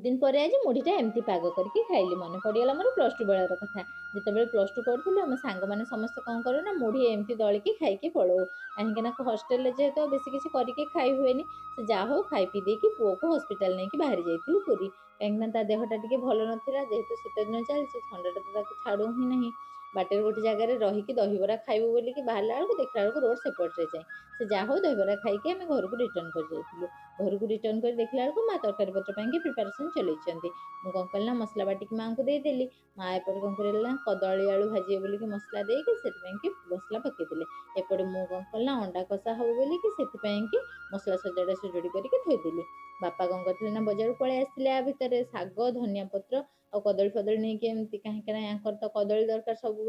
दिन पर आज मुढ़ीटा एमती पाग करके खाइली। मन पड़गला मोर प्लस टू बेलर कथा। जितेबाला प्लस टू करूँ आम सांग मैंने समस्त कौन करूँ ना मुढ़ी एमती दलिकी खाई पलाऊ। कहीं हस्टेल जेहेतु बेस किसी करके खाई हुए से जहाँ हो खाई पी देकी पुओ को हस्पिटाल नहीं बाहरी जाइलु पुरी। कहीं देहटा टी भल नाला जेहेतु शीत दिन चलती ठंडाटा तो छाड़ू ही ना। बाटर गोटे जगार रहीकि दहीबरा खाइबू बोलिकी बाहर बेलू देखला बेलू रोड सेपटे जाए से जहाँ हो दहीबरा खाई आम घर को रिटर्न कर जाइलु। घर को रिटर्न कर देखला बेलू माँ तरकारी पत्र पाई प्रिपेरेसन चलती। मुझे कौन कल मसला बाटिक माँ को देदेली। माँ एपटे कौन कर कदली आलू भाजी बोलिकी मसला देकी मसला पकईदे। एपटे मुझे कौन कल अंडा कषा हम बोलिकी मसला सजाड़ा सजड़ी करके थोदेली। बापा कौन करते ना बजार पलि आसते आ भितर शाग धनिया पत्र और कदली फदली नहीं एमती कहीं तो कदली दरकार सब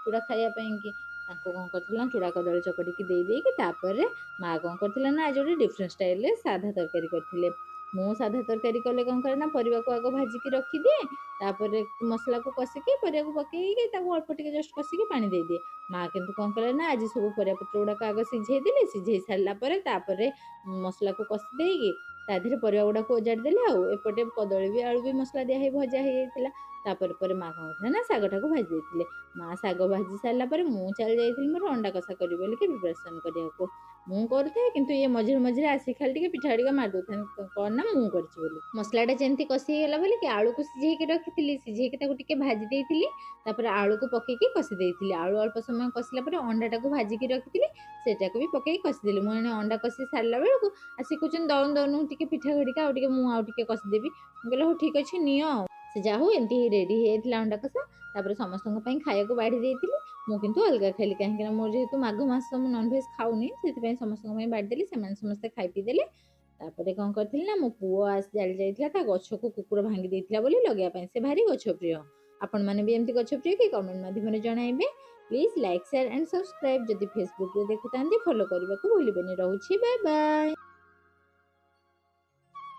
चूड़ा खायापी कौन कर चूड़ा कदली चकटिकी देदेकी माँ कौन कर ना आज गोटे डिफरेंट स्टाइल साधा तरकारी करते। मु साधा तरकारी कले कौन करे ना परिवा को आग भाजिकी रखिदिए तापर मसला को कषिकी परिया को पकईकी अल्प टिके जस्ट कषिकी पानी दे दिए। माँ किंतु कौन कले ना आज सब परिया पत्र गुड़ाक आग सिझे देले सिझे सारापर मसला को कषि देकी ताधीरे परिया गुड़ाक ओजाड़देले एपटे कदली भी आलू भी मसला दिया भजा हो तापर माँ कौन करते ना शागटा को भाजी देते। माँ शाग भाजी सारापर मु चली जाइली मोर अंडा कषा करी बोलिकी प्रिपरेसन करने मु करे कि ये मझे मझे आसिक खाली टे पिठा टिके मार दे कौन ना मुझे कर मसलाटा जमी कषिगला बोलिकी आलू को सिझेकी रखी सिझेकी भाजी देती आलू को पकईकी कषि देती। आलू अल्प समय कषिला अंडाटा को भाजिकी रखी सेटा को भी पकई कषिदेली। मुझे अंडा कषि सारा बेलू आसिक कौन दौन दौन टे पिठा घड़िका मुझे कषिदेवी कहले हो ठीक अच्छे नियो से जाऊ एमती रेडी होता अंडा कषा तापर समस्त खाया को बाढ़ी देती। मुझे अलग खाइली कहीं मोर जेहेतु माघ मास नॉनभेज खाऊनी से समस्त बाढ़ीदेली से समस्ते खाई पीदेले। तापर कौन करथिल ना मो पुओ जाली जाइथिला ता गछ को कुकुर भांगी देथिला बोली लगेया से भारी गछ प्रिय। आपण माने भी एमती गछ प्रिय कि कमेंट माध्यम जणाइबे। Please like share and subscribe. जदि फेसबुक रे देखुतांती फॉलो करने को भूलिबेनी। रहूछि बाय बाय।